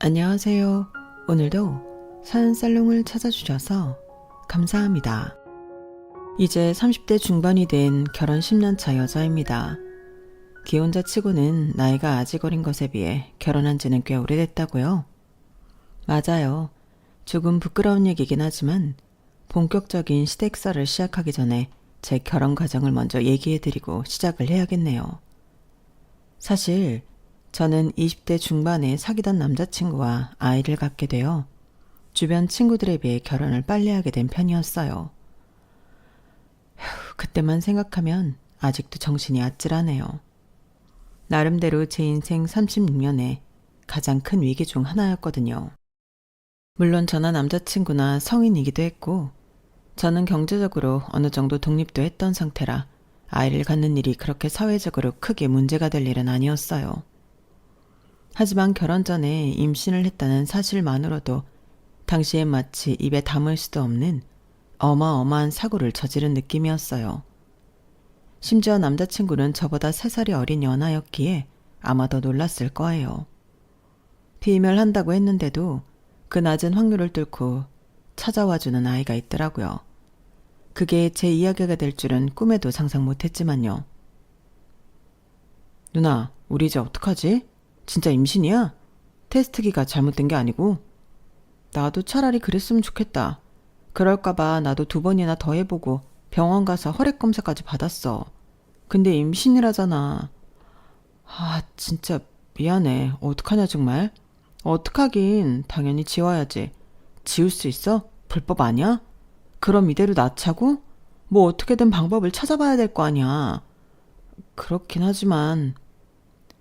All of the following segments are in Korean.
안녕하세요. 오늘도 사연살롱을 찾아주셔서 감사합니다. 이제 30대 중반이 된 결혼 10년차 여자입니다. 기혼자 치고는 나이가 아직 어린 것에 비해 결혼한 지는 꽤 오래됐다고요? 맞아요. 조금 부끄러운 얘기긴 하지만 본격적인 시댁살을 시작하기 전에 제 결혼 과정을 먼저 얘기해드리고 시작을 해야겠네요. 사실 저는 20대 중반에 사귀던 남자친구와 아이를 갖게 되어 주변 친구들에 비해 결혼을 빨리 하게 된 편이었어요. 그때만 생각하면 아직도 정신이 아찔하네요. 나름대로 제 인생 36년에 가장 큰 위기 중 하나였거든요. 물론 저나 남자친구나 성인이기도 했고 저는 경제적으로 어느 정도 독립도 했던 상태라 아이를 갖는 일이 그렇게 사회적으로 크게 문제가 될 일은 아니었어요. 하지만 결혼 전에 임신을 했다는 사실만으로도 당시엔 마치 입에 담을 수도 없는 어마어마한 사고를 저지른 느낌이었어요. 심지어 남자친구는 저보다 3살이 어린 연하였기에 아마 더 놀랐을 거예요. 비멸한다고 했는데도 그 낮은 확률을 뚫고 찾아와주는 아이가 있더라고요. 그게 제 이야기가 될 줄은 꿈에도 상상 못했지만요. 누나, 우리 이제 어떡하지? 진짜 임신이야? 테스트기가 잘못된 게 아니고? 나도 차라리 그랬으면 좋겠다. 그럴까봐 나도 2번이나 더 해보고 병원 가서 혈액 검사까지 받았어. 근데 임신이라잖아. 진짜 미안해. 어떡하냐 정말? 어떡하긴 당연히 지워야지. 지울 수 있어? 불법 아니야? 그럼 이대로 낳자고? 뭐 어떻게든 방법을 찾아봐야 될 거 아니야. 그렇긴 하지만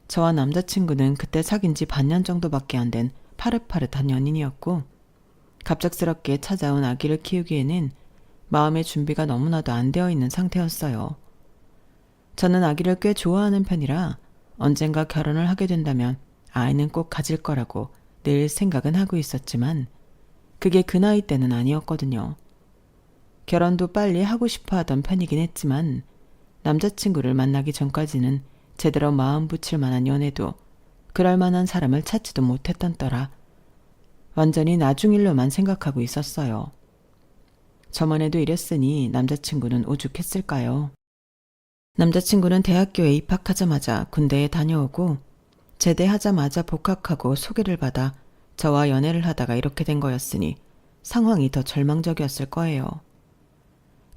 저와 남자친구는 그때 사귄 지 반년 정도밖에 안 된 파릇파릇한 연인이었고 갑작스럽게 찾아온 아기를 키우기에는 마음의 준비가 너무나도 안 되어 있는 상태였어요. 저는 아기를 꽤 좋아하는 편이라 언젠가 결혼을 하게 된다면 아이는 꼭 가질 거라고 늘 생각은 하고 있었지만 그게 그 나이 때는 아니었거든요. 결혼도 빨리 하고 싶어 하던 편이긴 했지만 남자친구를 만나기 전까지는 제대로 마음 붙일 만한 연애도 그럴 만한 사람을 찾지도 못했던 터라 완전히 나중 일로만 생각하고 있었어요. 저만 해도 이랬으니 남자친구는 오죽했을까요? 남자친구는 대학교에 입학하자마자 군대에 다녀오고 제대하자마자 복학하고 소개를 받아 저와 연애를 하다가 이렇게 된 거였으니 상황이 더 절망적이었을 거예요.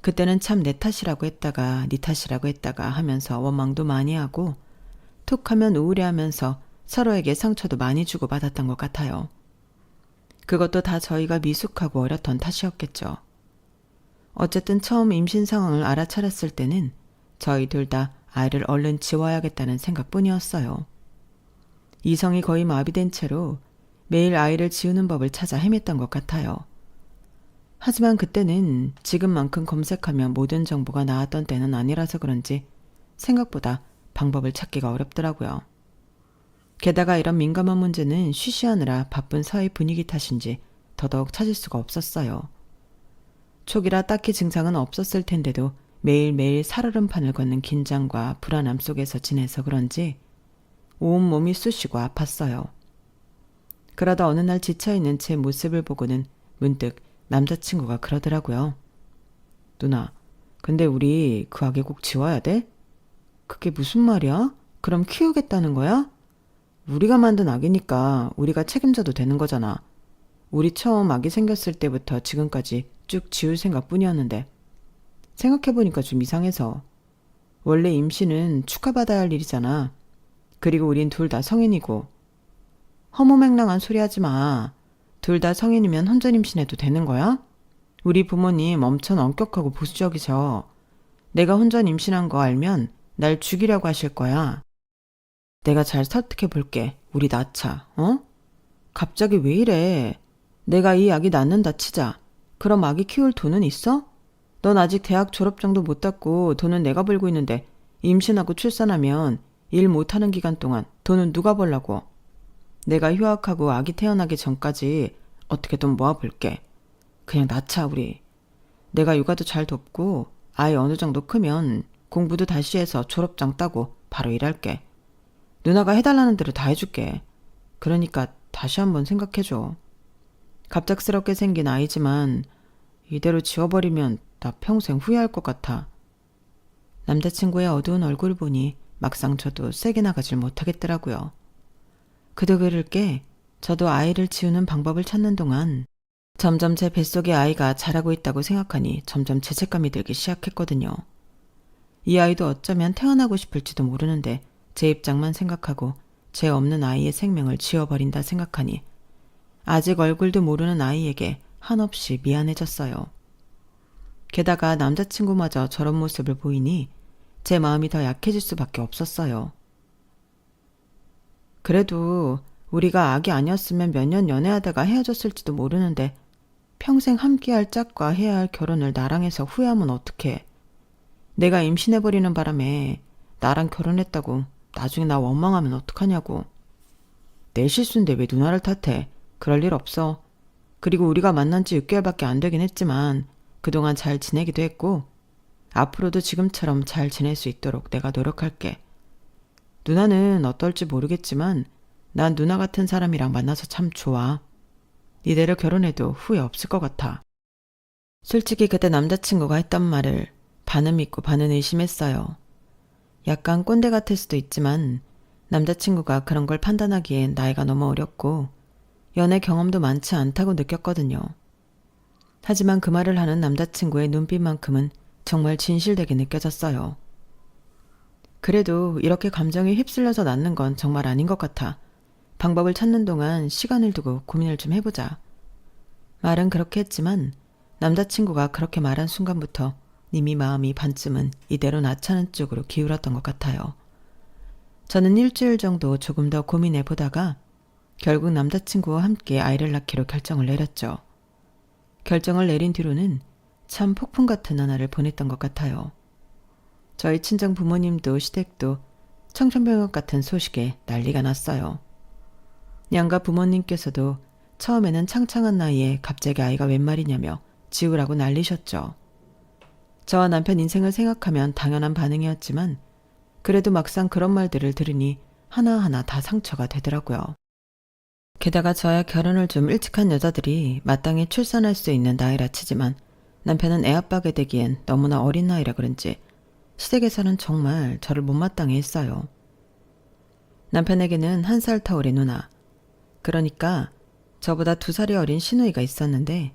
그때는 참 내 탓이라고 했다가 네 탓이라고 했다가 하면서 원망도 많이 하고 툭하면 우울해하면서 서로에게 상처도 많이 주고받았던 것 같아요. 그것도 다 저희가 미숙하고 어렸던 탓이었겠죠. 어쨌든 처음 임신 상황을 알아차렸을 때는 저희 둘 다 아이를 얼른 지워야겠다는 생각뿐이었어요. 이성이 거의 마비된 채로 매일 아이를 지우는 법을 찾아 헤맸던 것 같아요. 하지만 그때는 지금만큼 검색하면 모든 정보가 나왔던 때는 아니라서 그런지 생각보다 방법을 찾기가 어렵더라고요. 게다가 이런 민감한 문제는 쉬쉬하느라 바쁜 사회 분위기 탓인지 더더욱 찾을 수가 없었어요. 초기라 딱히 증상은 없었을 텐데도 매일매일 살얼음판을 걷는 긴장과 불안함 속에서 지내서 그런지 온몸이 쑤시고 아팠어요. 그러다 어느 날 지쳐있는 제 모습을 보고는 문득 남자친구가 그러더라고요. 누나, 근데 우리 그 아기 꼭 지워야 돼? 그게 무슨 말이야? 그럼 키우겠다는 거야? 우리가 만든 아기니까 우리가 책임져도 되는 거잖아. 우리 처음 아기 생겼을 때부터 지금까지 쭉 지울 생각뿐이었는데 생각해보니까 좀 이상해서. 원래 임신은 축하받아야 할 일이잖아. 그리고 우린 둘 다 성인이고. 허무맹랑한 소리 하지 마. 둘 다 성인이면 혼전 임신해도 되는 거야? 우리 부모님 엄청 엄격하고 보수적이셔. 내가 혼전 임신한 거 알면 날 죽이려고 하실 거야. 내가 잘 설득해 볼게. 우리 낳자, 어? 갑자기 왜 이래? 내가 이 아기 낳는다 치자. 그럼 아기 키울 돈은 있어? 넌 아직 대학 졸업장도 못 땄고 돈은 내가 벌고 있는데 임신하고 출산하면 일 못하는 기간 동안 돈은 누가 벌라고? 내가 휴학하고 아기 태어나기 전까지 어떻게 돈 모아볼게. 그냥 낳자 우리. 내가 육아도 잘 돕고 아이 어느 정도 크면 공부도 다시 해서 졸업장 따고 바로 일할게. 누나가 해달라는 대로 다 해줄게. 그러니까 다시 한번 생각해줘. 갑작스럽게 생긴 아이지만 이대로 지워버리면 나 평생 후회할 것 같아. 남자친구의 어두운 얼굴을 보니 막상 저도 세게 나가질 못하겠더라고요. 그도 그럴 게 저도 아이를 지우는 방법을 찾는 동안 점점 제 뱃속의 아이가 자라고 있다고 생각하니 점점 죄책감이 들기 시작했거든요. 이 아이도 어쩌면 태어나고 싶을지도 모르는데 제 입장만 생각하고 죄 없는 아이의 생명을 지워버린다 생각하니 아직 얼굴도 모르는 아이에게 한없이 미안해졌어요. 게다가 남자친구마저 저런 모습을 보이니 제 마음이 더 약해질 수밖에 없었어요. 그래도 우리가 악이 아니었으면 몇 년 연애하다가 헤어졌을지도 모르는데 평생 함께할 짝과 해야 할 결혼을 나랑 해서 후회하면 어떡해. 내가 임신해버리는 바람에 나랑 결혼했다고 나중에 나 원망하면 어떡하냐고. 내 실수인데 왜 누나를 탓해. 그럴 일 없어. 그리고 우리가 만난 지 6개월밖에 안 되긴 했지만 그동안 잘 지내기도 했고 앞으로도 지금처럼 잘 지낼 수 있도록 내가 노력할게. 누나는 어떨지 모르겠지만 난 누나 같은 사람이랑 만나서 참 좋아. 이대로 결혼해도 후회 없을 것 같아. 솔직히 그때 남자친구가 했던 말을 반은 믿고 반은 의심했어요. 약간 꼰대 같을 수도 있지만 남자친구가 그런 걸 판단하기엔 나이가 너무 어렸고 연애 경험도 많지 않다고 느꼈거든요. 하지만 그 말을 하는 남자친구의 눈빛만큼은 정말 진실되게 느껴졌어요. 그래도 이렇게 감정에 휩쓸려서 낳는 건 정말 아닌 것 같아. 방법을 찾는 동안 시간을 두고 고민을 좀 해보자. 말은 그렇게 했지만 남자친구가 그렇게 말한 순간부터 이미 마음이 반쯤은 이대로 낳자는 쪽으로 기울었던 것 같아요. 저는 일주일 정도 조금 더 고민해보다가 결국 남자친구와 함께 아이를 낳기로 결정을 내렸죠. 결정을 내린 뒤로는 참 폭풍 같은 나날을 보냈던 것 같아요. 저희 친정 부모님도 시댁도 청천벽력 같은 소식에 난리가 났어요. 양가 부모님께서도 처음에는 창창한 나이에 갑자기 아이가 웬 말이냐며 지우라고 난리셨죠. 저와 남편 인생을 생각하면 당연한 반응이었지만 그래도 막상 그런 말들을 들으니 하나하나 다 상처가 되더라고요. 게다가 저야 결혼을 좀 일찍 한 여자들이 마땅히 출산할 수 있는 나이라 치지만 남편은 애 아빠가 되기엔 너무나 어린 나이라 그런지 시댁에서는 정말 저를 못마땅해 했어요. 남편에게는 1살 터울의 누나, 그러니까 저보다 2살이 어린 시누이가 있었는데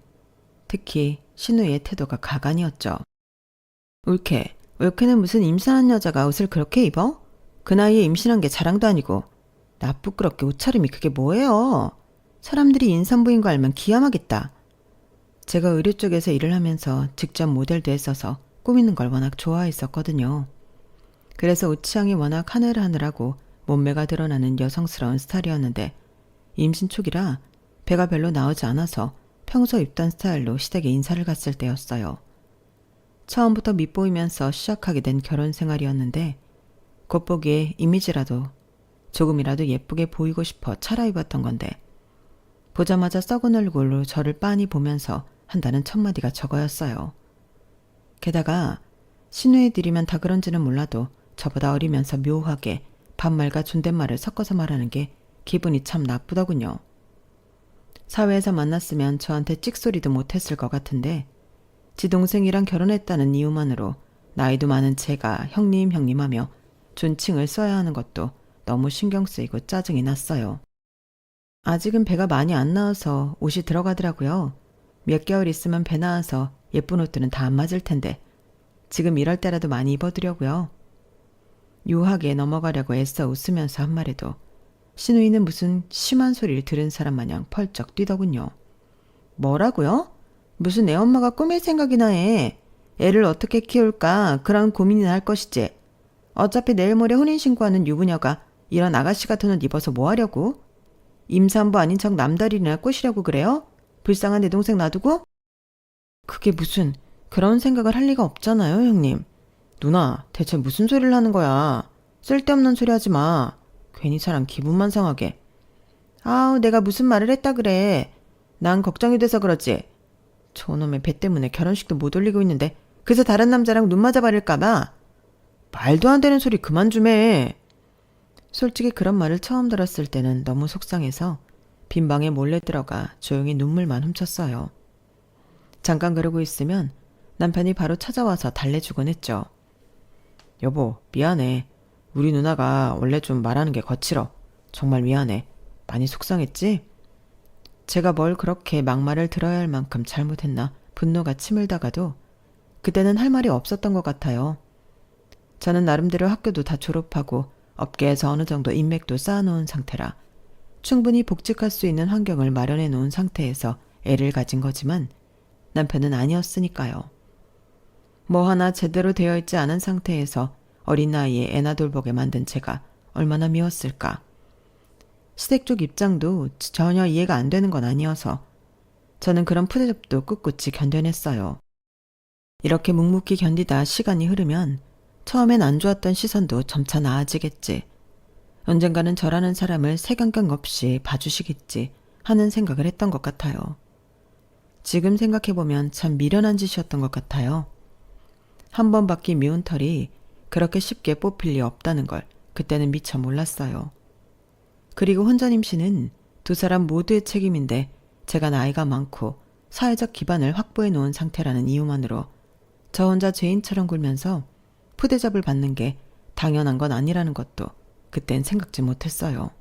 특히 시누이의 태도가 가관이었죠. 올케는 무슨 임신한 여자가 옷을 그렇게 입어? 그 나이에 임신한 게 자랑도 아니고 나 부끄럽게 옷차림이 그게 뭐예요? 사람들이 임산부인 거 알면 기함하겠다. 제가 의류 쪽에서 일을 하면서 직접 모델도 했어서 꾸미는 걸 워낙 좋아했었거든요. 그래서 옷 취향이 워낙 하늘하늘하고 몸매가 드러나는 여성스러운 스타일이었는데 임신 초기라 배가 별로 나오지 않아서 평소 입던 스타일로 시댁에 인사를 갔을 때였어요. 처음부터 밉보이면서 시작하게 된 결혼 생활이었는데 겉보기에 이미지라도 조금이라도 예쁘게 보이고 싶어 차려입었던 건데 보자마자 썩은 얼굴로 저를 빤히 보면서 한다는 첫마디가 저거였어요. 게다가 시누이들이면 다 그런지는 몰라도 저보다 어리면서 묘하게 반말과 존댓말을 섞어서 말하는 게 기분이 참 나쁘더군요. 사회에서 만났으면 저한테 찍소리도 못했을 것 같은데 지 동생이랑 결혼했다는 이유만으로 나이도 많은 제가 형님 하며 존칭을 써야 하는 것도 너무 신경 쓰이고 짜증이 났어요. 아직은 배가 많이 안 나와서 옷이 들어가더라고요. 몇 개월 있으면 배 나와서 예쁜 옷들은 다 안 맞을 텐데 지금 이럴 때라도 많이 입어두려고요. 유하게 넘어가려고 애써 웃으면서 한 말에도 시누이는 무슨 심한 소리를 들은 사람 마냥 펄쩍 뛰더군요. 뭐라고요? 무슨 애 엄마가 꾸밀 생각이나 해. 애를 어떻게 키울까 그런 고민이나 할 것이지. 어차피 내일 모레 혼인신고하는 유부녀가 이런 아가씨 같은 옷 입어서 뭐 하려고? 임산부 아닌 척 남다리나 꼬시려고 그래요? 불쌍한 내 동생 놔두고? 그게 무슨 그런 생각을 할 리가 없잖아요, 형님. 누나, 대체 무슨 소리를 하는 거야? 쓸데없는 소리 하지 마. 괜히 사람 기분만 상하게. 아우, 내가 무슨 말을 했다 그래. 난 걱정이 돼서 그러지. 저놈의 배 때문에 결혼식도 못 올리고 있는데 그새 다른 남자랑 눈 맞아버릴까봐. 말도 안 되는 소리 그만 좀 해. 솔직히 그런 말을 처음 들었을 때는 너무 속상해서 빈 방에 몰래 들어가 조용히 눈물만 훔쳤어요. 잠깐 그러고 있으면 남편이 바로 찾아와서 달래주곤 했죠. 여보, 미안해. 우리 누나가 원래 좀 말하는 게 거칠어. 정말 미안해. 많이 속상했지? 제가 뭘 그렇게 막말을 들어야 할 만큼 잘못했나 분노가 치밀다가도 그때는 할 말이 없었던 것 같아요. 저는 나름대로 학교도 다 졸업하고 업계에서 어느 정도 인맥도 쌓아놓은 상태라 충분히 복직할 수 있는 환경을 마련해 놓은 상태에서 애를 가진 거지만 남편은 아니었으니까요. 뭐 하나 제대로 되어 있지 않은 상태에서 어린 나이에 애나 돌보게 만든 제가 얼마나 미웠을까. 시댁 쪽 입장도 전혀 이해가 안 되는 건 아니어서 저는 그런 푸대접도 꿋꿋이 견뎌냈어요. 이렇게 묵묵히 견디다 시간이 흐르면 처음엔 안 좋았던 시선도 점차 나아지겠지. 언젠가는 저라는 사람을 색안경 없이 봐주시겠지 하는 생각을 했던 것 같아요. 지금 생각해보면 참 미련한 짓이었던 것 같아요. 한 번 바뀐 미운 털이 그렇게 쉽게 뽑힐 리 없다는 걸 그때는 미처 몰랐어요. 그리고 혼전 임신은 두 사람 모두의 책임인데 제가 나이가 많고 사회적 기반을 확보해 놓은 상태라는 이유만으로 저 혼자 죄인처럼 굴면서 푸대접을 받는 게 당연한 건 아니라는 것도 그땐 생각지 못했어요.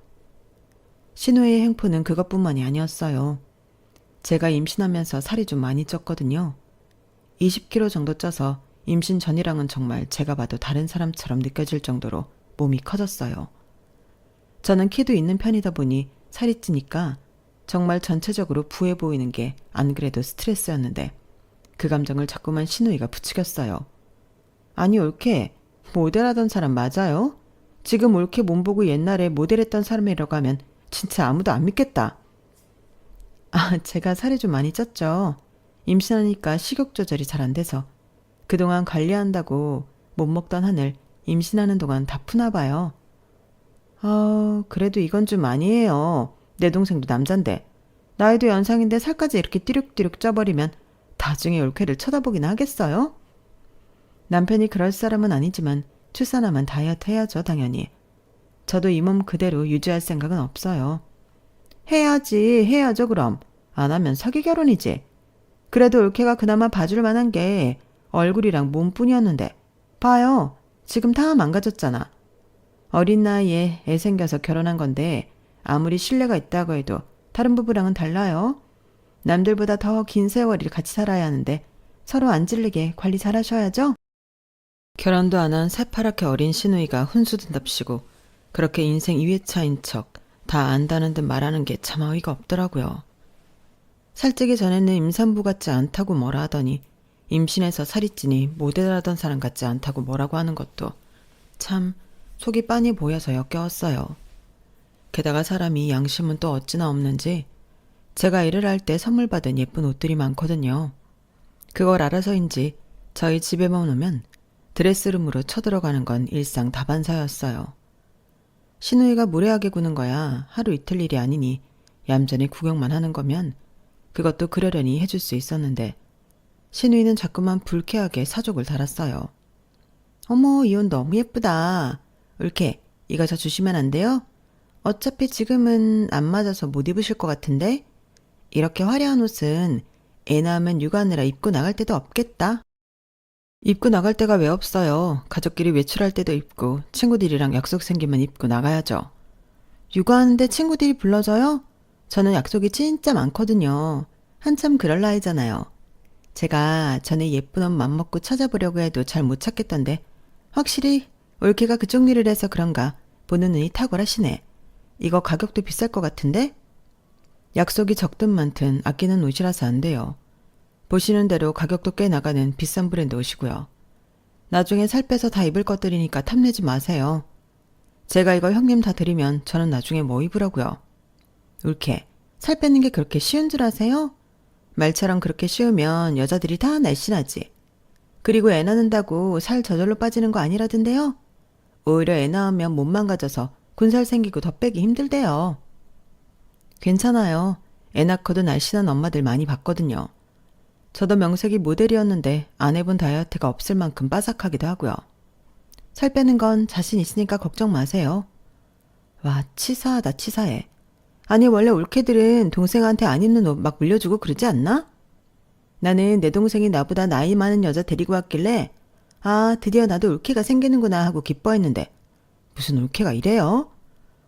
신우의 행포는 그것뿐만이 아니었어요. 제가 임신하면서 살이 좀 많이 쪘거든요. 20kg 정도 쪄서 임신 전이랑은 정말 제가 봐도 다른 사람처럼 느껴질 정도로 몸이 커졌어요. 저는 키도 있는 편이다 보니 살이 찌니까 정말 전체적으로 부해 보이는 게 안 그래도 스트레스였는데 그 감정을 자꾸만 신우이가 부추겼어요. 아니 올케, 모델하던 사람 맞아요? 지금 올케 몸 보고 옛날에 모델했던 사람이라고 하면 진짜 아무도 안 믿겠다. 아, 제가 살이 좀 많이 쪘죠. 임신하니까 식욕 조절이 잘 안 돼서 그동안 관리한다고 못 먹던 한을 임신하는 동안 다 푸나 봐요. 그래도 이건 좀 아니에요. 내 동생도 남잔데. 나이도 연상인데 살까지 이렇게 띠룩띠룩 쪄버리면 나중에 올케를 쳐다보기나 하겠어요? 남편이 그럴 사람은 아니지만 출산하면 다이어트 해야죠, 당연히. 저도 이 몸 그대로 유지할 생각은 없어요. 해야죠, 그럼. 안 하면 사기 결혼이지. 그래도 올케가 그나마 봐줄 만한 게 얼굴이랑 몸뿐이었는데 봐요. 지금 다 망가졌잖아. 어린 나이에 애 생겨서 결혼한 건데 아무리 신뢰가 있다고 해도 다른 부부랑은 달라요. 남들보다 더 긴 세월을 같이 살아야 하는데 서로 안 질리게 관리 잘 하셔야죠. 결혼도 안 한 새파랗게 어린 시누이가 훈수둔답시고 그렇게 인생 2회차인 척 다 안다는 듯 말하는 게 참 어이가 없더라고요. 살찌기 전에는 임산부 같지 않다고 뭐라 하더니 임신해서 살이 찌니 모델하던 사람 같지 않다고 뭐라고 하는 것도 참 속이 빤히 보여서 역겨웠어요. 게다가 사람이 양심은 또 어찌나 없는지 제가 일을 할 때 선물 받은 예쁜 옷들이 많거든요. 그걸 알아서인지 저희 집에만 오면 드레스룸으로 쳐들어가는 건 일상 다반사였어요. 신우이가 무례하게 구는 거야 하루 이틀 일이 아니니 얌전히 구경만 하는 거면 그것도 그러려니 해줄 수 있었는데 신우이는 자꾸만 불쾌하게 사족을 달았어요. 어머, 이 옷 너무 예쁘다. 올케, 이거 저 주시면 안 돼요? 어차피 지금은 안 맞아서 못 입으실 것 같은데? 이렇게 화려한 옷은 애 낳으면 육아하느라 입고 나갈 때도 없겠다. 입고 나갈 때가 왜 없어요. 가족끼리 외출할 때도 입고 친구들이랑 약속 생기면 입고 나가야죠. 육아하는데 친구들이 불러줘요? 저는 약속이 진짜 많거든요. 한참 그럴 나이잖아요. 제가 전에 예쁜 옷 맘먹고 찾아보려고 해도 잘 못 찾겠던데 확실히 올케가 그쪽 일을 해서 그런가 보는 눈이 탁월하시네. 이거 가격도 비쌀 것 같은데? 약속이 적든 많든 아끼는 옷이라서 안 돼요. 보시는 대로 가격도 꽤 나가는 비싼 브랜드 옷이고요. 나중에 살 빼서 다 입을 것들이니까 탐내지 마세요. 제가 이거 형님 다 드리면 저는 나중에 뭐 입으라고요. 올케, 살 빼는 게 그렇게 쉬운 줄 아세요? 말처럼 그렇게 쉬우면 여자들이 다 날씬하지. 그리고 애 낳는다고 살 저절로 빠지는 거 아니라던데요? 오히려 애 낳으면 몸 망가져서 군살 생기고 더 빼기 힘들대요. 괜찮아요. 애 낳고도 날씬한 엄마들 많이 봤거든요. 저도 명색이 모델이었는데 안 해본 다이어트가 없을 만큼 빠삭하기도 하고요. 살 빼는 건 자신 있으니까 걱정 마세요. 와, 치사하다 치사해. 아니 원래 올케들은 동생한테 안 입는 옷 막 물려주고 그러지 않나? 나는 내 동생이 나보다 나이 많은 여자 데리고 왔길래 아 드디어 나도 올케가 생기는구나 하고 기뻐했는데 무슨 올케가 이래요?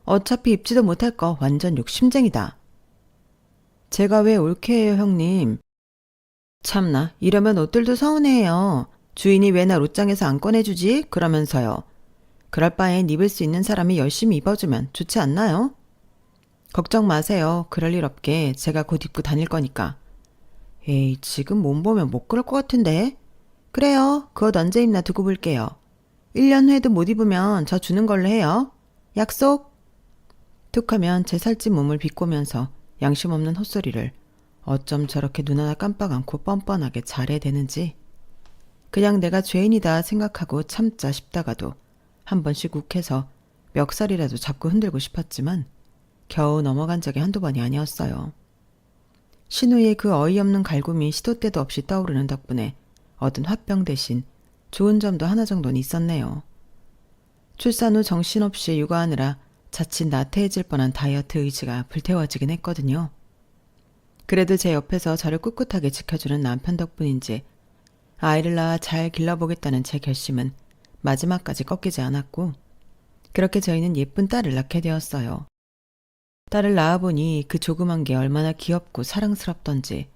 어차피 입지도 못할 거 완전 욕심쟁이다. 제가 왜 올케예요 형님? 참나 이러면 옷들도 서운해해요. 주인이 왜 날 옷장에서 안 꺼내주지? 그러면서요. 그럴 바엔 입을 수 있는 사람이 열심히 입어주면 좋지 않나요? 걱정 마세요. 그럴 일 없게 제가 곧 입고 다닐 거니까. 에이 지금 몸 보면 못 그럴 것 같은데. 그래요. 그 옷 언제 입나 두고 볼게요. 1년 후에도 못 입으면 저 주는 걸로 해요. 약속! 툭 하면 제 살찐 몸을 비꼬면서 양심 없는 헛소리를 어쩜 저렇게 눈 하나 깜빡 않고 뻔뻔하게 잘해대는지 그냥 내가 죄인이다 생각하고 참자 싶다가도 한 번씩 욱해서 멱살이라도 잡고 흔들고 싶었지만 겨우 넘어간 적이 한두 번이 아니었어요. 신우의 그 어이없는 갈굼이 시도 때도 없이 떠오르는 덕분에 얻은 화병 대신 좋은 점도 하나 정도는 있었네요. 출산 후 정신없이 육아하느라 자칫 나태해질 뻔한 다이어트 의지가 불태워지긴 했거든요. 그래도 제 옆에서 저를 꿋꿋하게 지켜주는 남편 덕분인지 아이를 낳아 잘 길러보겠다는 제 결심은 마지막까지 꺾이지 않았고 그렇게 저희는 예쁜 딸을 낳게 되었어요. 딸을 낳아보니 그 조그만 게 얼마나 귀엽고 사랑스럽던지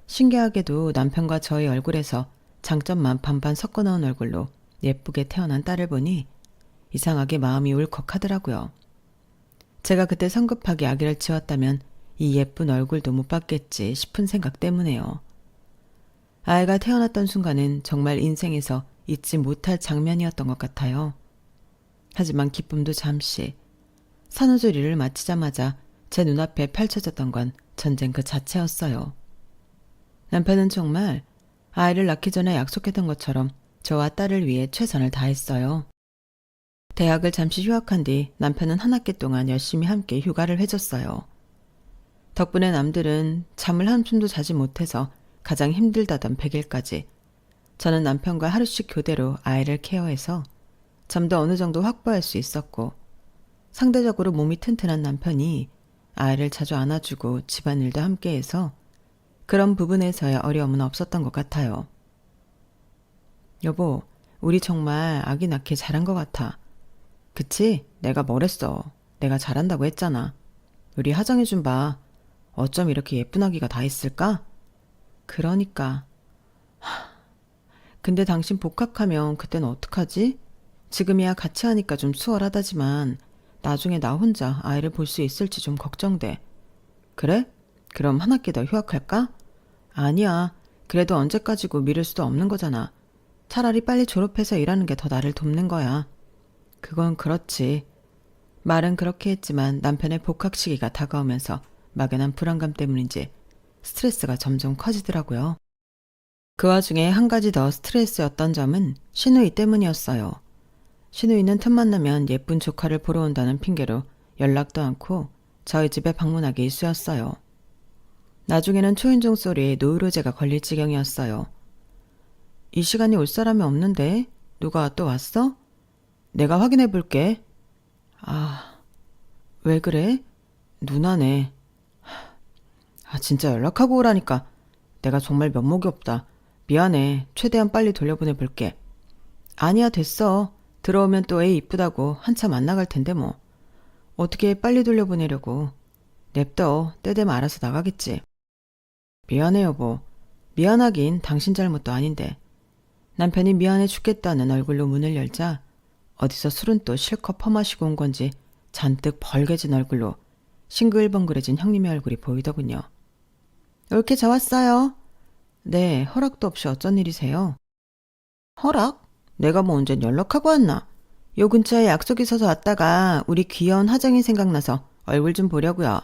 신기하게도 남편과 저의 얼굴에서 장점만 반반 섞어넣은 얼굴로 예쁘게 태어난 딸을 보니 이상하게 마음이 울컥하더라고요. 제가 그때 성급하게 아기를 지웠다면 이 예쁜 얼굴도 못 봤겠지 싶은 생각 때문에요. 아이가 태어났던 순간은 정말 인생에서 잊지 못할 장면이었던 것 같아요. 하지만 기쁨도 잠시. 산후조리를 마치자마자 제 눈앞에 펼쳐졌던 건 전쟁 그 자체였어요. 남편은 정말 아이를 낳기 전에 약속했던 것처럼 저와 딸을 위해 최선을 다했어요. 대학을 잠시 휴학한 뒤 남편은 한 학기 동안 열심히 함께 휴가를 해줬어요. 덕분에 남들은 잠을 한숨도 자지 못해서 가장 힘들다던 100일까지 저는 남편과 하루씩 교대로 아이를 케어해서 잠도 어느 정도 확보할 수 있었고 상대적으로 몸이 튼튼한 남편이 아이를 자주 안아주고 집안일도 함께해서 그런 부분에서의 어려움은 없었던 것 같아요. 여보, 우리 정말 아기 낳기 잘한 것 같아. 그치? 내가 뭐랬어. 내가 잘한다고 했잖아. 우리 하정이 좀 봐. 어쩜 이렇게 예쁜 아기가 다 있을까? 그러니까. 근데 당신 복학하면 그땐 어떡하지? 지금이야 같이 하니까 좀 수월하다지만 나중에 나 혼자 아이를 볼 수 있을지 좀 걱정돼. 그래? 그럼 한 학기 더 휴학할까? 아니야. 그래도 언제까지고 미룰 수도 없는 거잖아. 차라리 빨리 졸업해서 일하는 게 더 나를 돕는 거야. 그건 그렇지. 말은 그렇게 했지만 남편의 복학 시기가 다가오면서 막연한 불안감 때문인지 스트레스가 점점 커지더라고요. 그 와중에 한 가지 더 스트레스였던 점은 신우이 때문이었어요. 신우이는 틈만 나면 예쁜 조카를 보러 온다는 핑계로 연락도 않고 저희 집에 방문하기 일쑤였어요. 나중에는 초인종 소리에 노이로제가 걸릴 지경이었어요. 이 시간이 올 사람이 없는데 누가 또 왔어? 내가 확인해 볼게. 아, 왜 그래? 누나네. 진짜 연락하고 오라니까. 내가 정말 면목이 없다. 미안해. 최대한 빨리 돌려보내 볼게. 아니야, 됐어. 들어오면 또 애 이쁘다고 한참 안 나갈 텐데 뭐. 어떻게 빨리 돌려보내려고. 냅둬. 때 되면 알아서 나가겠지. 미안해 여보. 미안하긴 당신 잘못도 아닌데. 남편이 미안해 죽겠다는 얼굴로 문을 열자 어디서 술은 또 실컷 퍼마시고 온 건지 잔뜩 벌게진 얼굴로 싱글벙글해진 형님의 얼굴이 보이더군요. 올케 저 왔어요. 네, 허락도 없이 어쩐 일이세요? 허락? 내가 뭐 언제 연락하고 왔나? 요 근처에 약속 있어서 왔다가 우리 귀여운 하정이 생각나서 얼굴 좀 보려고요.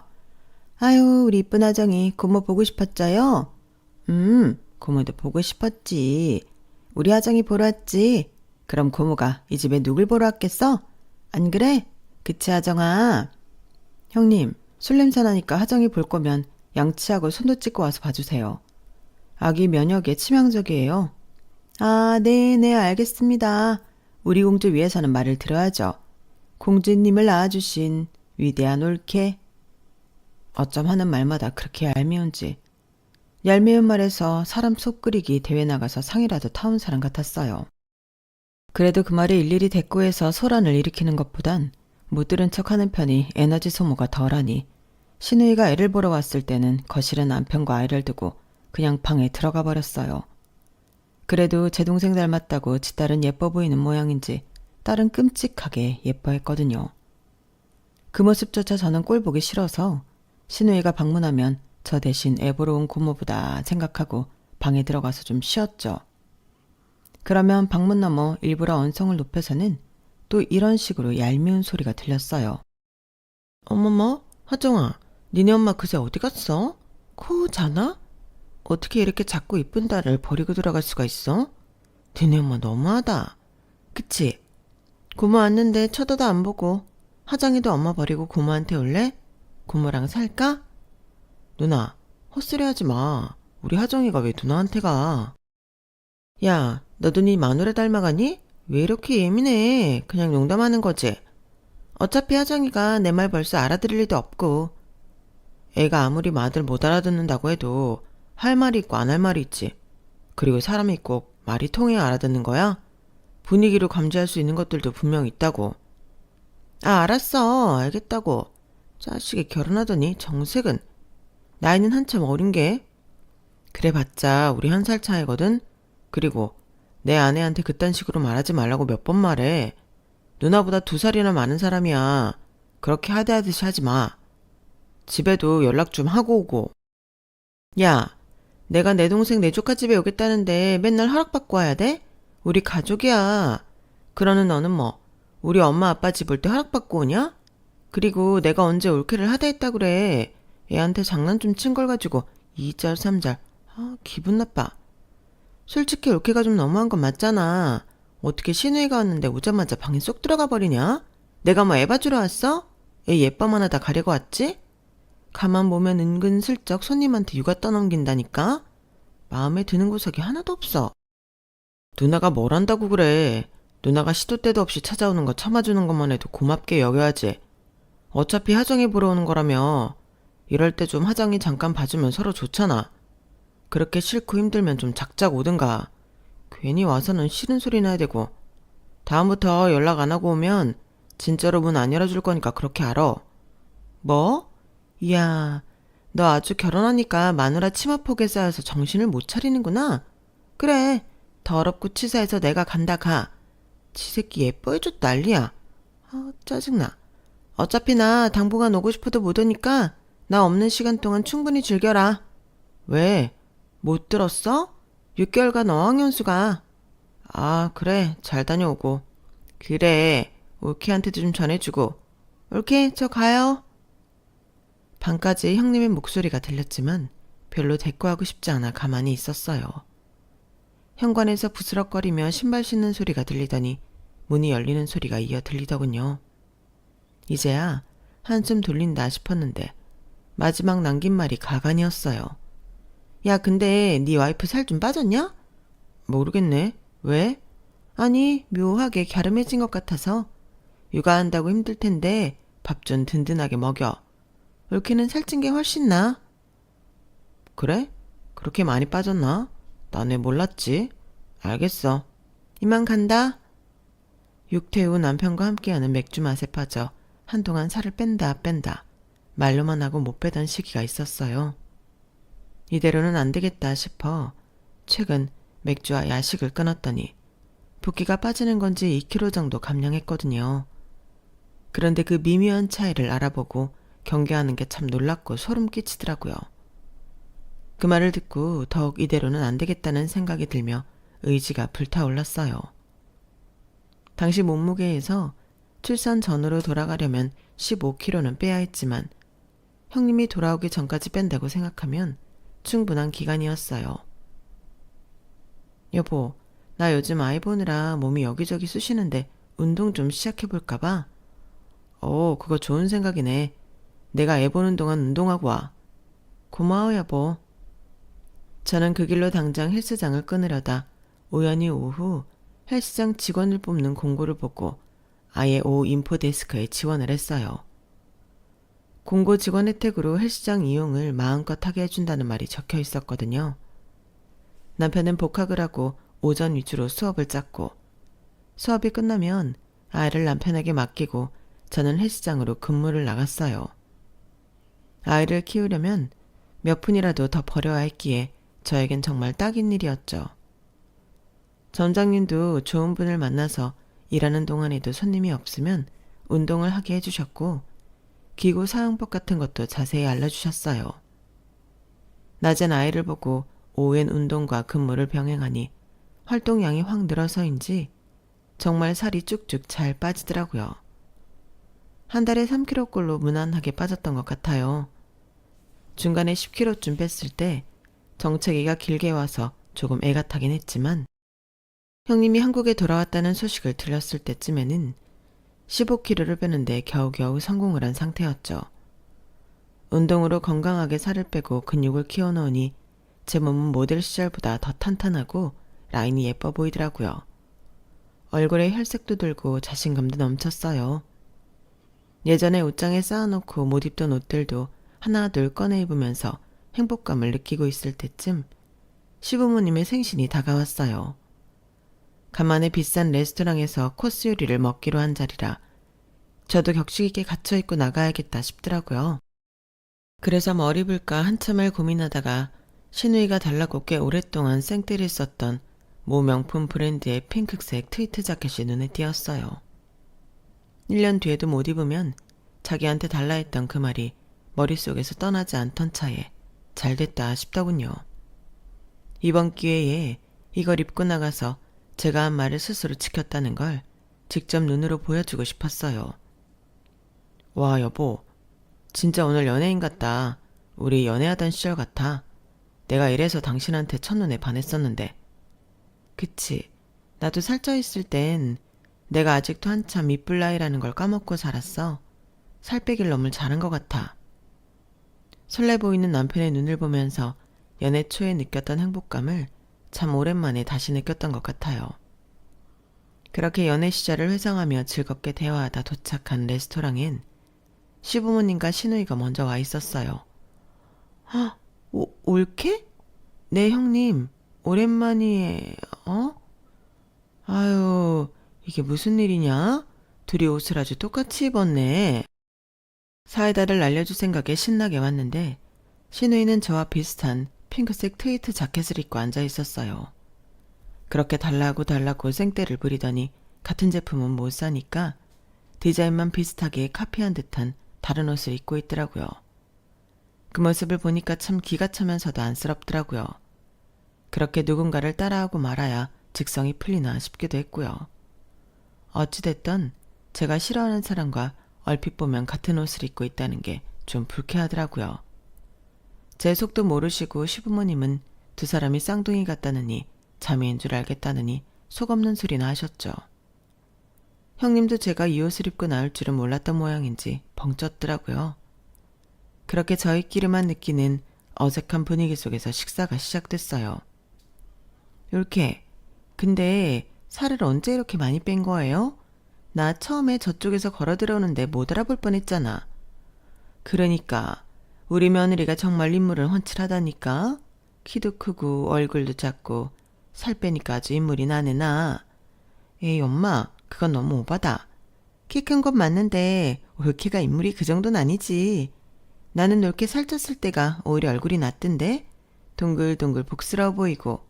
아유, 우리 이쁜 하정이 고모 보고 싶었죠요? 고모도 보고 싶었지. 우리 하정이 보러 왔지. 그럼 고모가 이 집에 누굴 보러 왔겠어? 안 그래? 그치 하정아? 형님, 술 냄새 나니까 하정이 볼 거면 양치하고 손도 씻고 와서 봐주세요. 아기 면역에 치명적이에요. 아, 네, 알겠습니다. 우리 공주 위해서는 말을 들어야죠. 공주님을 낳아주신 위대한 올케. 어쩜 하는 말마다 그렇게 얄미운지. 얄미운 말에서 사람 속 끓이기 대회 나가서 상이라도 타온 사람 같았어요. 그래도 그 말을 일일이 대꾸해서 소란을 일으키는 것보단 못 들은 척하는 편이 에너지 소모가 덜하니 신우이가 애를 보러 왔을 때는 거실에 남편과 아이를 두고 그냥 방에 들어가 버렸어요. 그래도 제 동생 닮았다고 지 딸은 예뻐 보이는 모양인지 딸은 끔찍하게 예뻐했거든요. 그 모습조차 저는 꼴 보기 싫어서 신우이가 방문하면 저 대신 애 보러 온 고모보다 생각하고 방에 들어가서 좀 쉬었죠. 그러면 방문 너머 일부러 언성을 높여서는 또 이런 식으로 얄미운 소리가 들렸어요. 어머머, 하정아, 니네 엄마 그새 어디 갔어? 코 자나? 어떻게 이렇게 작고 이쁜 딸을 버리고 들어갈 수가 있어? 니네 엄마 너무하다. 그치? 고모 왔는데 쳐다도 안 보고 하정이도 엄마 버리고 고모한테 올래? 고모랑 살까? 누나, 헛소리 하지 마. 우리 하정이가 왜 누나한테 가? 야, 너도 네 마누라 닮아가니? 왜 이렇게 예민해? 그냥 농담하는 거지. 어차피 하정이가 내 말 벌써 알아들을 리도 없고. 애가 아무리 말을 못 알아듣는다고 해도 할 말이 있고 안 할 말이 있지. 그리고 사람이 꼭 말이 통해야 알아듣는 거야? 분위기로 감지할 수 있는 것들도 분명 있다고. 아, 알았어. 알겠다고. 자식이 결혼하더니 정색은. 나이는 한참 어린 게. 그래봤자 우리 1살 차이거든. 그리고 내 아내한테 그딴 식으로 말하지 말라고 몇 번 말해. 누나보다 2살이나 많은 사람이야. 그렇게 하대하듯이 하지 마. 집에도 연락 좀 하고 오고. 야, 내가 내 동생 내 조카 집에 오겠다는데 맨날 허락받고 와야 돼? 우리 가족이야. 그러는 너는 뭐 우리 엄마 아빠 집 올 때 허락받고 오냐? 그리고 내가 언제 올케를 하대했다 그래. 애한테 장난 좀 친 걸 가지고 2절 3절. 아, 기분 나빠. 솔직히 올케가 좀 너무한 건 맞잖아. 어떻게 신우이가 왔는데 오자마자 방에 쏙 들어가 버리냐? 내가 뭐 애 봐주러 왔어? 애 예뻐만 하다 가려고 왔지? 가만 보면 은근슬쩍 손님한테 육아 떠넘긴다니까? 마음에 드는 구석이 하나도 없어. 누나가 뭘 한다고 그래. 누나가 시도 때도 없이 찾아오는 거 참아주는 것만 해도 고맙게 여겨야지. 어차피 하정이 보러 오는 거라며. 이럴 때 좀 하정이 잠깐 봐주면 서로 좋잖아. 그렇게 싫고 힘들면 좀 작작 오든가. 괜히 와서는 싫은 소리 나야 되고. 다음부터 연락 안 하고 오면 진짜로 문 안 열어줄 거니까 그렇게 알아. 뭐? 이야, 너 아주 결혼하니까 마누라 치마폭에 쌓여서 정신을 못 차리는구나. 그래, 더럽고 치사해서 내가 간다 가. 지새끼 예뻐해줘도 난리야. 아, 짜증나. 어차피 나 당분간 오고 싶어도 못 오니까 나 없는 시간 동안 충분히 즐겨라. 왜? 못 들었어? 6개월간 어학연수가. 아, 그래, 잘 다녀오고. 그래, 올케한테도 좀 전해주고. 올케, 저 가요. 방까지 형님의 목소리가 들렸지만 별로 대꾸하고 싶지 않아 가만히 있었어요. 현관에서 부스럭거리며 신발 신는 소리가 들리더니 문이 열리는 소리가 이어 들리더군요. 이제야 한숨 돌린다 싶었는데 마지막 남긴 말이 가관이었어요. 야, 근데 네 와이프 살 좀 빠졌냐? 모르겠네. 왜? 아니, 묘하게 갸름해진 것 같아서. 육아한다고 힘들 텐데 밥 좀 든든하게 먹여. 올케는 살찐 게 훨씬 나아. 그래? 그렇게 많이 빠졌나? 난 왜 몰랐지? 알겠어. 이만 간다. 육퇴 후 남편과 함께하는 맥주 맛에 빠져 한동안 살을 뺀다 말로만 하고 못 빼던 시기가 있었어요. 이대로는 안 되겠다 싶어 최근 맥주와 야식을 끊었더니 붓기가 빠지는 건지 2kg 정도 감량했거든요. 그런데 그 미묘한 차이를 알아보고 경계하는 게 참 놀랍고 소름 끼치더라고요. 그 말을 듣고 더욱 이대로는 안 되겠다는 생각이 들며 의지가 불타올랐어요. 당시 몸무게에서 출산 전으로 돌아가려면 15kg는 빼야 했지만 형님이 돌아오기 전까지 뺀다고 생각하면 충분한 기간이었어요. 여보, 나 요즘 아이 보느라 몸이 여기저기 쑤시는데 운동 좀 시작해볼까봐. 그거 좋은 생각이네. 내가 애 보는 동안 운동하고 와. 고마워, 여보. 저는 그 길로 당장 헬스장을 끊으려다 우연히 오후 헬스장 직원을 뽑는 공고를 보고 아예 인포데스크에 지원을 했어요. 공고 직원 혜택으로 헬스장 이용을 마음껏 하게 해준다는 말이 적혀 있었거든요. 남편은 복학을 하고 오전 위주로 수업을 짰고 수업이 끝나면 아이를 남편에게 맡기고 저는 헬스장으로 근무를 나갔어요. 아이를 키우려면 몇 푼이라도 더 벌여야 했기에 저에겐 정말 딱인 일이었죠. 점장님도 좋은 분을 만나서 일하는 동안에도 손님이 없으면 운동을 하게 해주셨고 기구 사용법 같은 것도 자세히 알려주셨어요. 낮엔 아이를 보고 오후엔 운동과 근무를 병행하니 활동량이 확 늘어서인지 정말 살이 쭉쭉 잘 빠지더라고요. 한 달에 3kg꼴로 무난하게 빠졌던 것 같아요. 중간에 10kg쯤 뺐을 때 정체기가 길게 와서 조금 애가 타긴 했지만 형님이 한국에 돌아왔다는 소식을 들렸을 때쯤에는 15kg를 빼는데 겨우겨우 성공을 한 상태였죠. 운동으로 건강하게 살을 빼고 근육을 키워놓으니 제 몸은 모델 시절보다 더 탄탄하고 라인이 예뻐 보이더라고요. 얼굴에 혈색도 들고 자신감도 넘쳤어요. 예전에 옷장에 쌓아놓고 못 입던 옷들도 하나둘 꺼내 입으면서 행복감을 느끼고 있을 때쯤 시부모님의 생신이 다가왔어요. 간만에 비싼 레스토랑에서 코스 요리를 먹기로 한 자리라 저도 격식 있게 갇혀있고 나가야겠다 싶더라고요. 그래서 뭘 입을까 한참을 고민하다가 시누이가 달라고 꽤 오랫동안 생떼를 썼던 모 명품 브랜드의 핑크색 트위트 자켓이 눈에 띄었어요. 1년 뒤에도 못 입으면 자기한테 달라 했던 그 말이 머릿속에서 떠나지 않던 차에 잘됐다 싶더군요. 이번 기회에 이걸 입고 나가서 제가 한 말을 스스로 지켰다는 걸 직접 눈으로 보여주고 싶었어요. 와 여보, 진짜 오늘 연예인 같다. 우리 연애하던 시절 같아. 내가 이래서 당신한테 첫눈에 반했었는데. 그치, 나도 살쪄있을 땐 내가 아직도 한참 이쁠 나이라는 걸 까먹고 살았어. 살 빼길 너무 잘한 것 같아. 설레 보이는 남편의 눈을 보면서 연애 초에 느꼈던 행복감을 참 오랜만에 다시 느꼈던 것 같아요. 그렇게 연애 시절을 회상하며 즐겁게 대화하다 도착한 레스토랑엔 시부모님과 시누이가 먼저 와 있었어요. 올케? 네 형님, 오랜만이에, 아유, 이게 무슨 일이냐? 둘이 옷을 아주 똑같이 입었네. 사이다를 날려줄 생각에 신나게 왔는데 시누이는 저와 비슷한 핑크색 트위트 자켓을 입고 앉아 있었어요. 그렇게 달라고 생떼를 부리더니 같은 제품은 못 사니까 디자인만 비슷하게 카피한 듯한 다른 옷을 입고 있더라고요. 그 모습을 보니까 참 기가 차면서도 안쓰럽더라고요. 그렇게 누군가를 따라하고 말아야 직성이 풀리나 싶기도 했고요. 어찌됐든 제가 싫어하는 사람과 얼핏 보면 같은 옷을 입고 있다는 게 좀 불쾌하더라고요. 제 속도 모르시고 시부모님은 두 사람이 쌍둥이 같다느니 자매인 줄 알겠다느니 속 없는 소리나 하셨죠. 형님도 제가 이 옷을 입고 나올 줄은 몰랐던 모양인지 벙쪘더라고요. 그렇게 저희끼리만 느끼는 어색한 분위기 속에서 식사가 시작됐어요. 이렇게, 근데 살을 언제 이렇게 많이 뺀 거예요? 나 처음에 저쪽에서 걸어 들어오는데 못 알아볼 뻔했잖아. 그러니까 우리 며느리가 정말 인물은 훤칠하다니까. 키도 크고 얼굴도 작고 살 빼니까 아주 인물이 나네 나. 에이 엄마, 그건 너무 오바다. 키 큰 건 맞는데 올케가 인물이 그 정도는 아니지. 나는 올케 살쪘을 때가 오히려 얼굴이 낫던데. 동글동글 복스러워 보이고.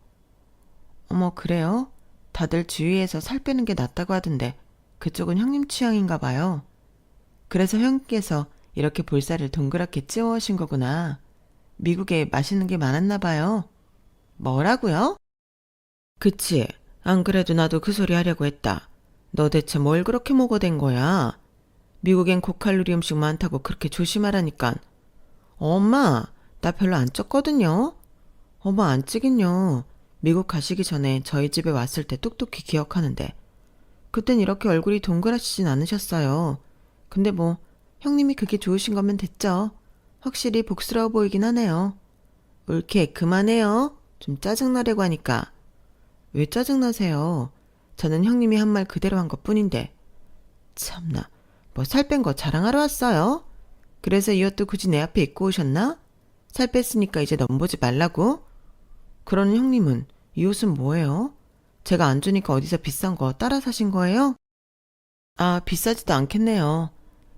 어머 그래요? 다들 주위에서 살 빼는 게 낫다고 하던데 그쪽은 형님 취향인가 봐요. 그래서 형님께서 이렇게 볼살을 동그랗게 찌워오신 거구나. 미국에 맛있는 게 많았나 봐요. 뭐라고요? 그치. 안 그래도 나도 그 소리 하려고 했다. 너 대체 뭘 그렇게 먹어댄 거야? 미국엔 고칼로리 음식 많다고 그렇게 조심하라니깐. 엄마, 나 별로 안 쪘거든요. 어머 안 찌긴요. 미국 가시기 전에 저희 집에 왔을 때 똑똑히 기억하는데 그땐 이렇게 얼굴이 동그라지진 않으셨어요. 근데 뭐 형님이 그게 좋으신 거면 됐죠. 확실히 복스러워 보이긴 하네요. 올케 그만해요. 좀 짜증나려고 하니까. 왜 짜증나세요? 저는 형님이 한 말 그대로 한 것뿐인데. 참나, 뭐 살 뺀 거 자랑하러 왔어요? 그래서 이 옷도 굳이 내 앞에 입고 오셨나? 살 뺐으니까 이제 넘보지 말라고? 그러는 형님은 이 옷은 뭐예요? 제가 안 주니까 어디서 비싼 거 따라 사신 거예요? 아, 비싸지도 않겠네요.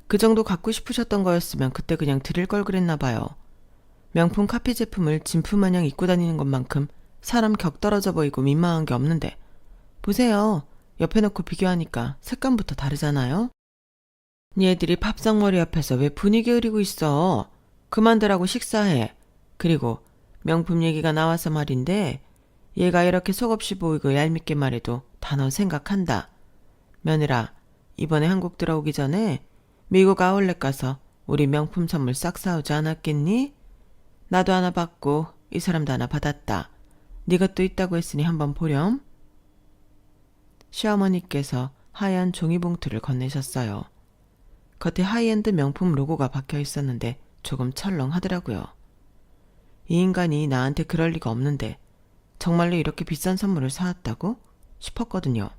그 정도 갖고 싶으셨던 거였으면 그때 그냥 드릴 걸 그랬나 봐요. 명품 카피 제품을 진품 마냥 입고 다니는 것만큼 사람 격 떨어져 보이고 민망한 게 없는데 보세요. 옆에 놓고 비교하니까 색감부터 다르잖아요. 얘들이 밥상머리 앞에서 왜 분위기 흐리고 있어. 그만들하고 식사해. 그리고 명품 얘기가 나와서 말인데 얘가 이렇게 속없이 보이고 얄밉게 말해도 다 너 생각한다. 며느라, 이번에 한국 들어오기 전에 미국 아울렛 가서 우리 명품 선물 싹 사오지 않았겠니? 나도 하나 받고 이 사람도 하나 받았다. 네 것도 있다고 했으니 한번 보렴. 시어머니께서 하얀 종이봉투를 건네셨어요. 겉에 하이엔드 명품 로고가 박혀 있었는데 조금 철렁하더라고요. 이 인간이 나한테 그럴 리가 없는데 정말로 이렇게 비싼 선물을 사왔다고 싶었거든요.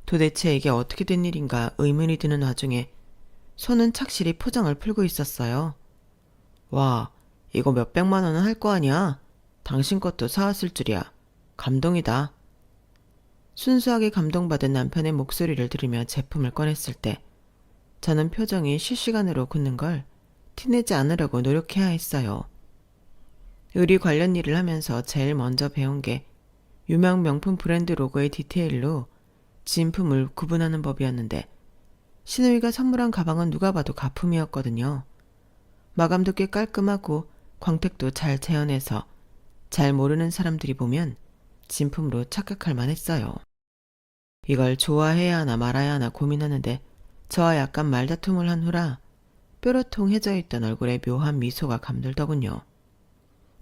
도대체 이게 어떻게 된 일인가 의문이 드는 와중에 손은 착실히 포장을 풀고 있었어요. 와, 이거 몇백만 원은 할 거 아니야? 당신 것도 사왔을 줄이야. 감동이다. 순수하게 감동받은 남편의 목소리를 들으며 제품을 꺼냈을 때 저는 표정이 실시간으로 굳는 걸 티내지 않으려고 노력해야 했어요. 의류 관련 일을 하면서 제일 먼저 배운 게 유명 명품 브랜드 로고의 디테일로 진품을 구분하는 법이었는데 신우이가 선물한 가방은 누가 봐도 가품이었거든요. 마감도 꽤 깔끔하고 광택도 잘 재현해서 잘 모르는 사람들이 보면 진품으로 착각할 만했어요. 이걸 좋아해야 하나 말아야 하나 고민하는데 저와 약간 말다툼을 한 후라 뾰로통해져 있던 얼굴에 묘한 미소가 감돌더군요.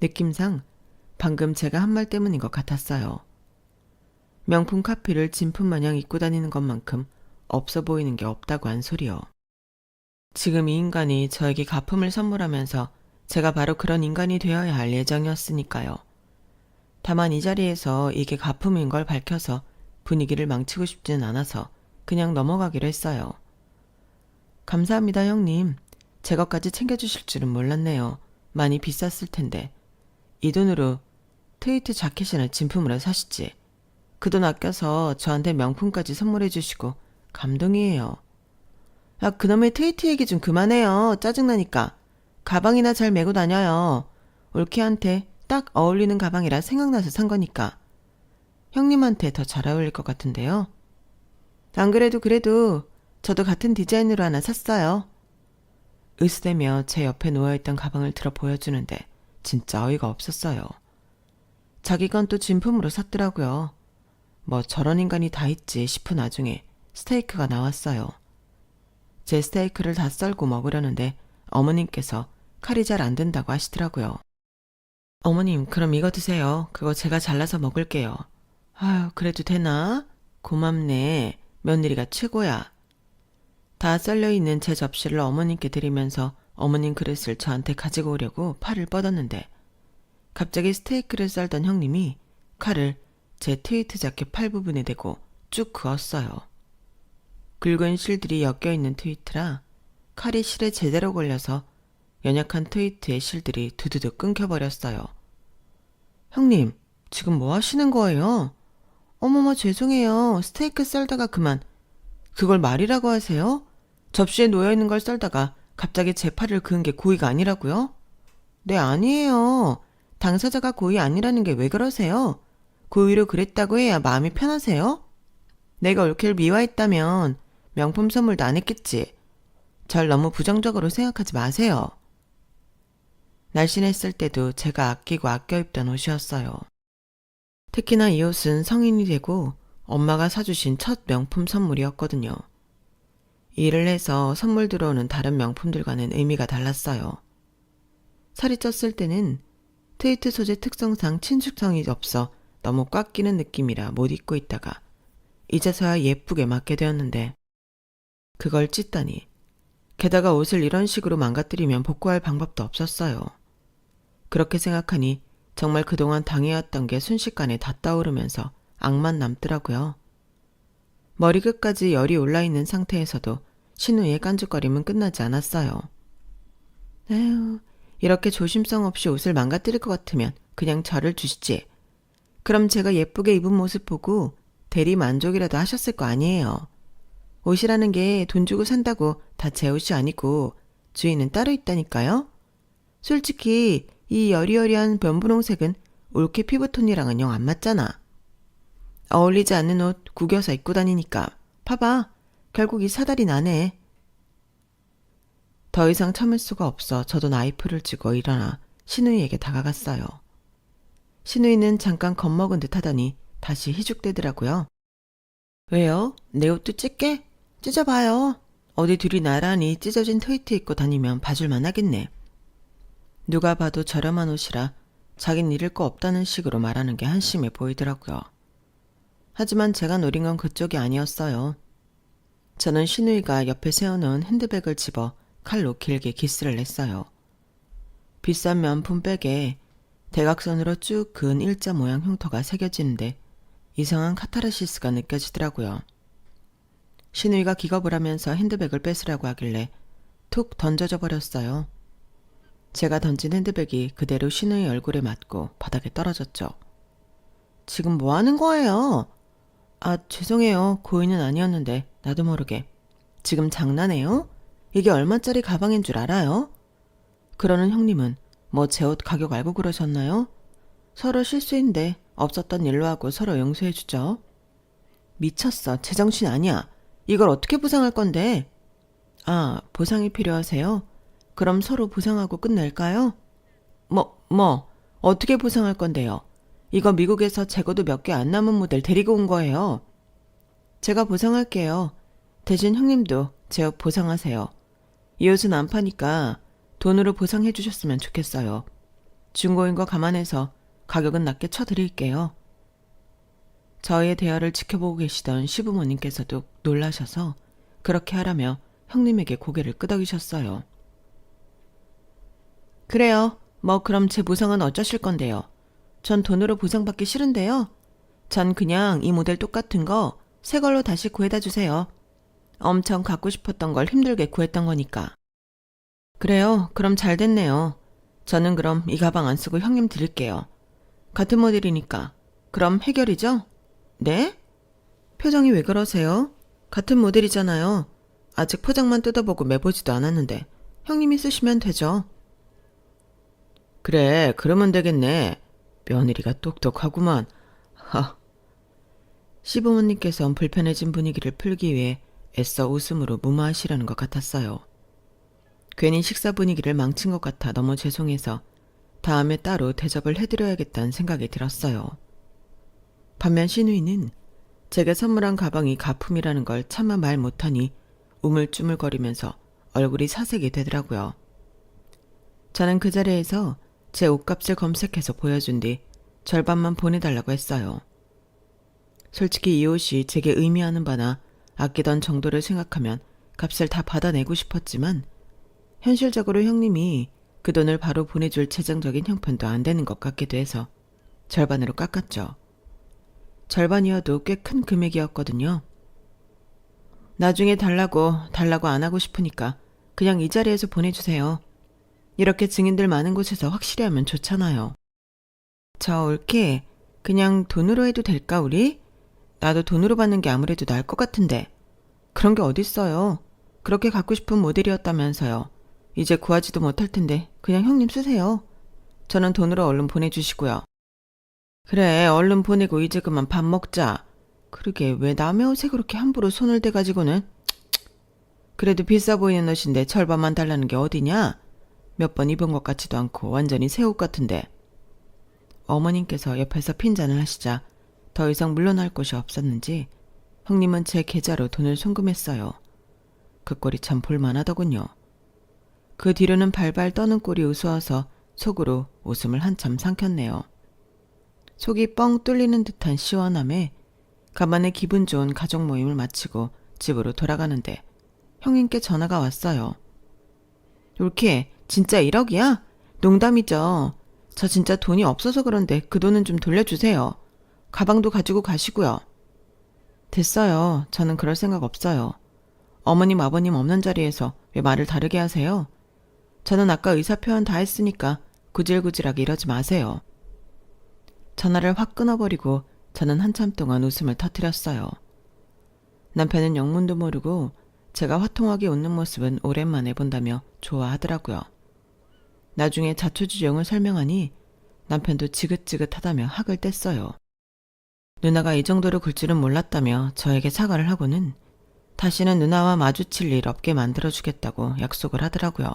느낌상 방금 제가 한 말 때문인 것 같았어요. 명품 카피를 진품 마냥 입고 다니는 것만큼 없어 보이는 게 없다고 한 소리요. 지금 이 인간이 저에게 가품을 선물하면서 제가 바로 그런 인간이 되어야 할 예정이었으니까요. 다만 이 자리에서 이게 가품인 걸 밝혀서 분위기를 망치고 싶지는 않아서 그냥 넘어가기로 했어요. 감사합니다, 형님. 제 것까지 챙겨주실 줄은 몰랐네요. 많이 비쌌을 텐데. 이 돈으로 트위트 자켓이나 진품으로 사시지. 그 돈 아껴서 저한테 명품까지 선물해 주시고 감동이에요. 아, 그놈의 트위트 얘기 좀 그만해요. 짜증나니까. 가방이나 잘 메고 다녀요. 올케한테 딱 어울리는 가방이라 생각나서 산 거니까. 형님한테 더 잘 어울릴 것 같은데요. 안 그래도 저도 같은 디자인으로 하나 샀어요. 으스대며 제 옆에 놓여있던 가방을 들어 보여주는데 진짜 어이가 없었어요. 자기 건 또 진품으로 샀더라고요. 뭐 저런 인간이 다 있지 싶은 와중에 스테이크가 나왔어요. 제 스테이크를 다 썰고 먹으려는데 어머님께서 칼이 잘 안 된다고 하시더라고요. 어머님, 그럼 이거 드세요. 그거 제가 잘라서 먹을게요. 아유, 그래도 되나? 고맙네. 며느리가 최고야. 다 썰려있는 제 접시를 어머님께 드리면서 어머님 그릇을 저한테 가지고 오려고 팔을 뻗었는데 갑자기 스테이크를 썰던 형님이 칼을 제 트위트 자켓 팔 부분에 대고 쭉 그었어요. 굵은 실들이 엮여있는 트위트라 칼이 실에 제대로 걸려서 연약한 트위트의 실들이 두두둑 끊겨버렸어요. 형님, 지금 뭐 하시는 거예요? 어머머, 죄송해요. 스테이크 썰다가 그만. 그걸 말이라고 하세요? 접시에 놓여있는 걸 썰다가 갑자기 제 팔을 그은 게 고의가 아니라고요? 네, 아니에요. 당사자가 고의 아니라는 게 왜 그러세요? 고의로 그랬다고 해야 마음이 편하세요? 내가 올케를 미화했다면 명품 선물도 안 했겠지. 절 너무 부정적으로 생각하지 마세요. 날씬했을 때도 제가 아끼고 아껴 입던 옷이었어요. 특히나 이 옷은 성인이 되고 엄마가 사주신 첫 명품 선물이었거든요. 일을 해서 선물 들어오는 다른 명품들과는 의미가 달랐어요. 살이 쪘을 때는 트위트 소재 특성상 친축성이 없어 너무 꽉 끼는 느낌이라 못 입고 있다가 이제서야 예쁘게 맞게 되었는데 그걸 찢다니. 게다가 옷을 이런 식으로 망가뜨리면 복구할 방법도 없었어요. 그렇게 생각하니 정말 그동안 당해왔던 게 순식간에 다 떠오르면서 악만 남더라고요. 머리 끝까지 열이 올라있는 상태에서도 신우의 깐죽거림은 끝나지 않았어요. 에휴, 이렇게 조심성 없이 옷을 망가뜨릴 것 같으면 그냥 저를 주시지. 그럼 제가 예쁘게 입은 모습 보고 대리 만족이라도 하셨을 거 아니에요. 옷이라는 게 돈 주고 산다고 다 제 옷이 아니고 주인은 따로 있다니까요. 솔직히 이 여리여리한 변분홍색은 올케 피부톤이랑은 영 안 맞잖아. 어울리지 않는 옷 구겨서 입고 다니니까. 봐봐. 결국 이 사달이 나네. 더 이상 참을 수가 없어 저도 나이프를 쥐고 일어나 신우이에게 다가갔어요. 신우이는 잠깐 겁먹은 듯 하더니 다시 희죽대더라고요. 왜요? 내 옷도 찢게? 찢어봐요. 어디 둘이 나란히 찢어진 트위트 입고 다니면 봐줄만 하겠네. 누가 봐도 저렴한 옷이라 자긴 잃을 거 없다는 식으로 말하는 게 한심해 보이더라고요. 하지만 제가 노린 건 그쪽이 아니었어요. 저는 신우이가 옆에 세워놓은 핸드백을 집어 칼로 길게 기스를 냈어요. 비싼 명품 백에 대각선으로 쭉 그은 일자 모양 흉터가 새겨지는데 이상한 카타르시스가 느껴지더라고요. 신우이가 기겁을 하면서 핸드백을 뺏으라고 하길래 툭 던져져 버렸어요. 제가 던진 핸드백이 그대로 신우이 얼굴에 맞고 바닥에 떨어졌죠. 지금 뭐 하는 거예요? 아, 죄송해요. 고의는 아니었는데 나도 모르게. 지금 장난해요? 이게 얼마짜리 가방인 줄 알아요? 그러는 형님은 뭐 제 옷 가격 알고 그러셨나요? 서로 실수인데 없었던 일로 하고 서로 용서해주죠. 미쳤어. 제정신 아니야. 이걸 어떻게 보상할 건데? 아, 보상이 필요하세요? 그럼 서로 보상하고 끝낼까요? 어떻게 보상할 건데요? 이거 미국에서 재고도 몇 개 안 남은 모델 데리고 온 거예요. 제가 보상할게요. 대신 형님도 제 옷 보상하세요. 이 옷은 안 파니까 돈으로 보상해 주셨으면 좋겠어요. 중고인 거 감안해서 가격은 낮게 쳐드릴게요. 저희의 대화를 지켜보고 계시던 시부모님께서도 놀라셔서 그렇게 하라며 형님에게 고개를 끄덕이셨어요. 그래요. 그럼 제 보상은 어쩌실 건데요? 전 돈으로 보상받기 싫은데요. 전 그냥 이 모델 똑같은 거 새 걸로 다시 구해다 주세요. 엄청 갖고 싶었던 걸 힘들게 구했던 거니까. 그래요. 그럼 잘 됐네요. 저는 그럼 이 가방 안 쓰고 형님 드릴게요. 같은 모델이니까. 그럼 해결이죠? 네? 표정이 왜 그러세요? 같은 모델이잖아요. 아직 포장만 뜯어보고 매보지도 않았는데 형님이 쓰시면 되죠. 그래, 그러면 되겠네. 며느리가 똑똑하구만. 하. 시부모님께선 불편해진 분위기를 풀기 위해 애써 웃음으로 무마하시려는 것 같았어요. 괜히 식사 분위기를 망친 것 같아 너무 죄송해서 다음에 따로 대접을 해드려야겠다는 생각이 들었어요. 반면 신우이는 제게 선물한 가방이 가품이라는 걸 차마 말 못하니 우물쭈물거리면서 얼굴이 사색이 되더라고요. 저는 그 자리에서 제 옷값을 검색해서 보여준 뒤 절반만 보내달라고 했어요. 솔직히 이 옷이 제게 의미하는 바나 아끼던 정도를 생각하면 값을 다 받아내고 싶었지만 현실적으로 형님이 그 돈을 바로 보내줄 재정적인 형편도 안 되는 것 같기도 해서 절반으로 깎았죠. 절반이어도 꽤 큰 금액이었거든요. 나중에 달라고 안 하고 싶으니까 그냥 이 자리에서 보내주세요. 이렇게 증인들 많은 곳에서 확실히 하면 좋잖아요. 저 올케 그냥 돈으로 해도 될까 우리? 나도 돈으로 받는 게 아무래도 나을 것 같은데. 그런 게 어딨어요. 그렇게 갖고 싶은 모델이었다면서요. 이제 구하지도 못할 텐데 그냥 형님 쓰세요. 저는 돈으로 얼른 보내주시고요. 그래, 얼른 보내고 이제 그만 밥 먹자. 그러게 왜 남의 옷에 그렇게 함부로 손을 대가지고는. 그래도 비싸 보이는 옷인데 절반만 달라는 게 어디냐? 몇 번 입은 것 같지도 않고 완전히 새 옷 같은데. 어머님께서 옆에서 핀잔을 하시자 더 이상 물러날 곳이 없었는지 형님은 제 계좌로 돈을 송금했어요. 그 꼴이 참 볼만하더군요. 그 뒤로는 발발 떠는 꼴이 우스워서 속으로 웃음을 한참 삼켰네요. 속이 뻥 뚫리는 듯한 시원함에 간만에 기분 좋은 가족 모임을 마치고 집으로 돌아가는데 형님께 전화가 왔어요. 올케 진짜 1억이야? 농담이죠. 저 진짜 돈이 없어서 그런데 그 돈은 좀 돌려주세요. 가방도 가지고 가시고요. 됐어요. 저는 그럴 생각 없어요. 어머님 아버님 없는 자리에서 왜 말을 다르게 하세요? 저는 아까 의사표현 다 했으니까 구질구질하게 이러지 마세요. 전화를 확 끊어버리고 저는 한참 동안 웃음을 터뜨렸어요. 남편은 영문도 모르고 제가 화통하게 웃는 모습은 오랜만에 본다며 좋아하더라고요. 나중에 자초지종을 설명하니 남편도 지긋지긋하다며 학을 뗐어요. 누나가 이 정도로 굴 줄은 몰랐다며 저에게 사과를 하고는 다시는 누나와 마주칠 일 없게 만들어주겠다고 약속을 하더라고요.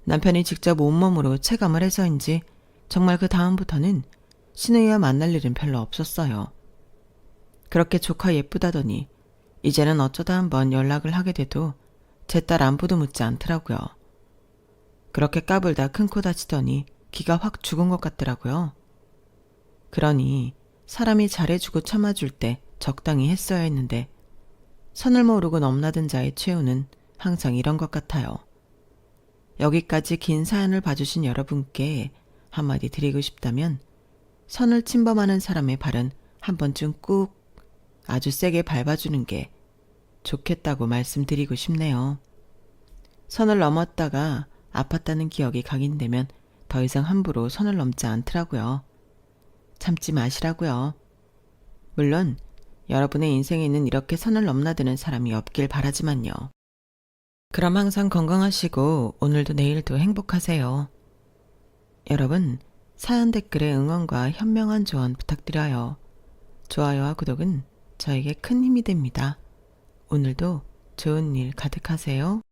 남편이 직접 온몸으로 체감을 해서인지 정말 그 다음부터는 신우이와 만날 일은 별로 없었어요. 그렇게 조카 예쁘다더니 이제는 어쩌다 한번 연락을 하게 돼도 제 딸 안부도 묻지 않더라고요. 그렇게 까불다 큰 코 다치더니 기가 확 죽은 것 같더라고요. 그러니 사람이 잘해주고 참아줄 때 적당히 했어야 했는데 선을 모르고 넘나든 자의 최후는 항상 이런 것 같아요. 여기까지 긴 사연을 봐주신 여러분께 한마디 드리고 싶다면 선을 침범하는 사람의 발은 한 번쯤 꾹 아주 세게 밟아주는 게 좋겠다고 말씀드리고 싶네요. 선을 넘었다가 아팠다는 기억이 각인되면 더 이상 함부로 선을 넘지 않더라고요. 참지 마시라고요. 물론 여러분의 인생에는 이렇게 선을 넘나드는 사람이 없길 바라지만요. 그럼 항상 건강하시고 오늘도 내일도 행복하세요. 여러분, 사연 댓글에 응원과 현명한 조언 부탁드려요. 좋아요와 구독은 저에게 큰 힘이 됩니다. 오늘도 좋은 일 가득하세요.